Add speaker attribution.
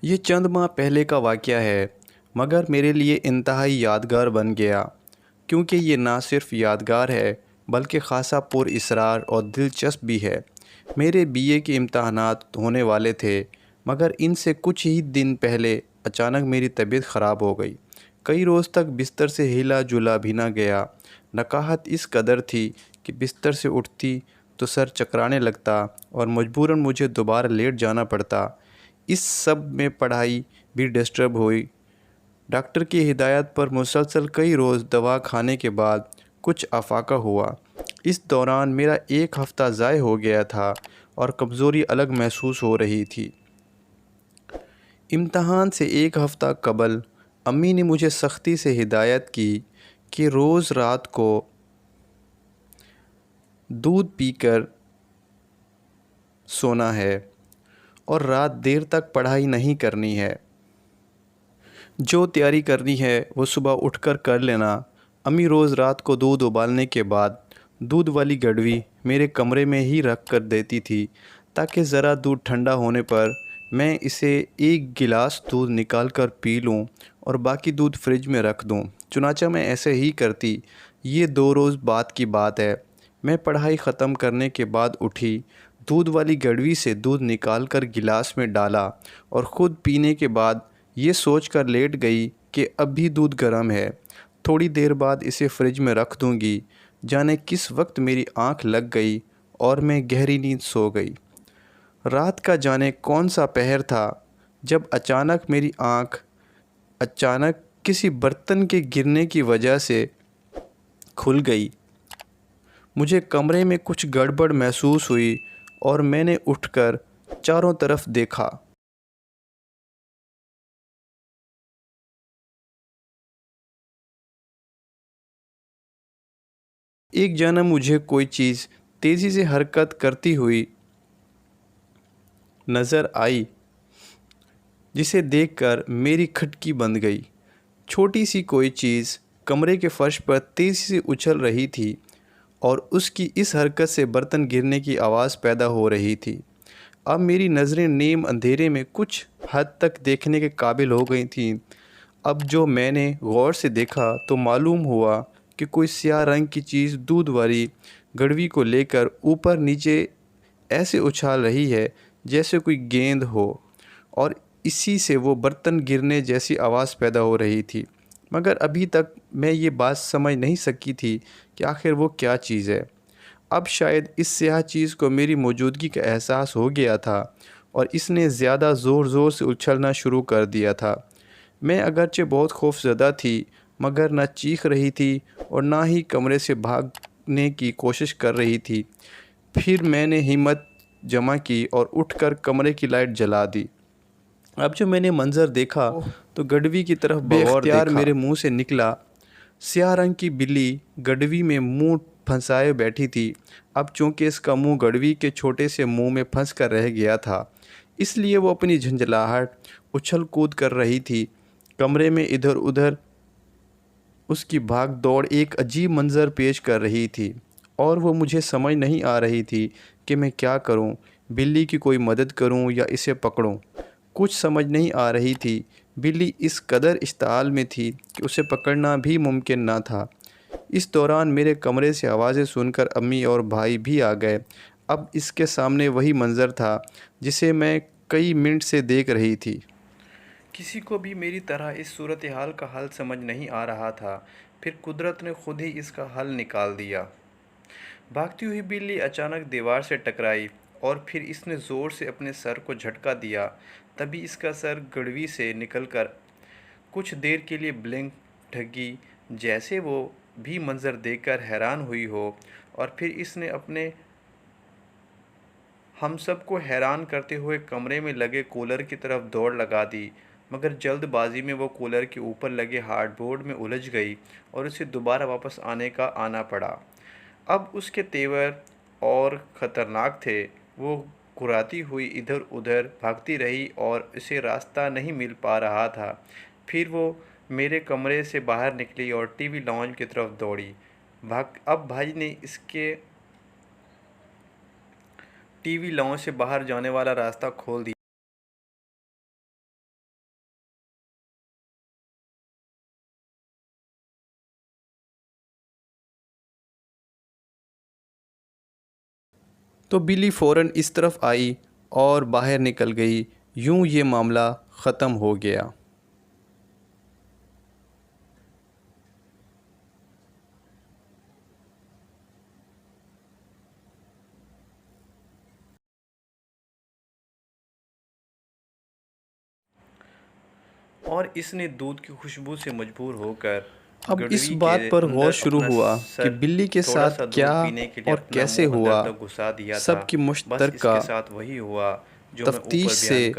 Speaker 1: یہ چند ماہ پہلے کا واقعہ ہے، مگر میرے لیے انتہائی یادگار بن گیا، کیونکہ یہ نہ صرف یادگار ہے بلکہ خاصا پر اسرار اور دلچسپ بھی ہے۔ میرے BA کے امتحانات ہونے والے تھے، مگر ان سے کچھ ہی دن پہلے اچانک میری طبیعت خراب ہو گئی۔ کئی روز تک بستر سے ہلا جلا بھی نہ گیا۔ نکاہت اس قدر تھی کہ بستر سے اٹھتی تو سر چکرانے لگتا اور مجبوراً مجھے دوبارہ لیٹ جانا پڑتا۔ اس سب میں پڑھائی بھی ڈسٹرب ہوئی۔ ڈاکٹر کی ہدایت پر مسلسل کئی روز دوا کھانے کے بعد کچھ افاقہ ہوا۔ اس دوران میرا ایک ہفتہ ضائع ہو گیا تھا اور کمزوری الگ محسوس ہو رہی تھی۔ امتحان سے ایک ہفتہ قبل امی نے مجھے سختی سے ہدایت کی کہ روز رات کو دودھ پی کر سونا ہے اور رات دیر تک پڑھائی نہیں کرنی ہے۔ جو تیاری کرنی ہے وہ صبح اٹھ کر لینا۔ امی روز رات کو دودھ ابالنے کے بعد دودھ والی گڑوی میرے کمرے میں ہی رکھ کر دیتی تھی تاکہ ذرا دودھ ٹھنڈا ہونے پر میں اسے ایک گلاس دودھ نکال کر پی لوں اور باقی دودھ فریج میں رکھ دوں۔ چنانچہ میں ایسے ہی کرتی۔ یہ 2 روز بعد کی بات ہے۔ میں پڑھائی ختم کرنے کے بعد اٹھی، دودھ والی گڑوی سے دودھ نکال کر گلاس میں ڈالا اور خود پینے کے بعد یہ سوچ کر لیٹ گئی کہ اب بھی دودھ گرم ہے، تھوڑی دیر بعد اسے فریج میں رکھ دوں گی۔ جانے کس وقت میری آنکھ لگ گئی اور میں گہری نیند سو گئی۔ رات کا جانے کون سا پہر تھا جب اچانک میری آنکھ کسی برتن کے گرنے کی وجہ سے کھل گئی۔ مجھے کمرے میں کچھ گڑبڑ محسوس ہوئی اور میں نے اٹھ کر چاروں طرف دیکھا۔ ایک جانب مجھے کوئی چیز تیزی سے حرکت کرتی ہوئی نظر آئی، جسے دیکھ کر میری کھٹکی بند گئی۔ چھوٹی سی کوئی چیز کمرے کے فرش پر تیزی سے اچھل رہی تھی اور اس کی اس حرکت سے برتن گرنے کی آواز پیدا ہو رہی تھی۔ اب میری نظریں نیم اندھیرے میں کچھ حد تک دیکھنے کے قابل ہو گئی تھیں۔ اب جو میں نے غور سے دیکھا تو معلوم ہوا کہ کوئی سیاہ رنگ کی چیز دودھ والی گڑوی کو لے کر اوپر نیچے ایسے اچھال رہی ہے جیسے کوئی گیند ہو، اور اسی سے وہ برتن گرنے جیسی آواز پیدا ہو رہی تھی۔ مگر ابھی تک میں یہ بات سمجھ نہیں سکی تھی کہ آخر وہ کیا چیز ہے۔ اب شاید اس سیاہ چیز کو میری موجودگی کا احساس ہو گیا تھا اور اس نے زیادہ زور سے اچھلنا شروع کر دیا تھا۔ میں اگرچہ بہت خوف زدہ تھی، مگر نہ چیخ رہی تھی اور نہ ہی کمرے سے بھاگنے کی کوشش کر رہی تھی۔ پھر میں نے ہمت جمع کی اور اٹھ کر کمرے کی لائٹ جلا دی۔ اب جو میں نے منظر دیکھا تو گڑوی کی طرف بے اختیار میرے منہ سے نکلا۔ سیاہ رنگ کی بلی گڑوی میں منہ پھنسائے بیٹھی تھی۔ اب چونکہ اس کا منہ گڑوی کے چھوٹے سے منہ میں پھنس کر رہ گیا تھا، اس لیے وہ اپنی جھنجھلاہٹ اچھل کود کر رہی تھی۔ کمرے میں ادھر ادھر اس کی بھاگ دوڑ ایک عجیب منظر پیش کر رہی تھی اور وہ مجھے سمجھ نہیں آ رہی تھی کہ میں کیا کروں، بلی کی کوئی مدد کروں یا اسے پکڑوں۔ کچھ سمجھ نہیں آ رہی تھی۔ بلی اس قدر اشتعال میں تھی کہ اسے پکڑنا بھی ممکن نہ تھا۔ اس دوران میرے کمرے سے آوازیں سن کر امی اور بھائی بھی آ گئے۔ اب اس کے سامنے وہی منظر تھا جسے میں کئی منٹ سے دیکھ رہی تھی۔ کسی کو بھی میری طرح اس صورتحال کا حل سمجھ نہیں آ رہا تھا۔ پھر قدرت نے خود ہی اس کا حل نکال دیا۔ بھاگتی ہوئی بلی اچانک دیوار سے ٹکرائی اور پھر اس نے زور سے اپنے سر کو جھٹکا دیا۔ تبھی اس کا سر گڑوی سے نکل کر کچھ دیر کے لیے بلنک ڈھگی، جیسے وہ بھی منظر دیکھ کر حیران ہوئی ہو، اور پھر اس نے اپنے ہم سب کو حیران کرتے ہوئے کمرے میں لگے کولر کی طرف دوڑ لگا دی، مگر جلد بازی میں وہ کولر کے اوپر لگے ہارڈ بورڈ میں الجھ گئی اور اسے دوبارہ واپس آنا پڑا۔ اب اس کے تیور اور خطرناک تھے۔ وہ گھراتی ہوئی ادھر ادھر بھاگتی رہی اور اسے راستہ نہیں مل پا رہا تھا۔ پھر وہ میرے کمرے سے باہر نکلی اور ٹی وی لاؤنج کی طرف دوڑی۔ اب بھائی نے اس کے ٹی وی لاؤنج سے باہر جانے والا راستہ کھول دیا۔ تو بلی فوراً اس طرف آئی اور باہر نکل گئی۔ یوں یہ معاملہ ختم ہو گیا۔ اور اس نے دودھ کی خوشبو سے مجبور ہو کر اب اس بات پر غور شروع ہوا کہ بلی کے ساتھ کیا اور کیسے ہوا۔ سب کی مشترکہ تفتیش سے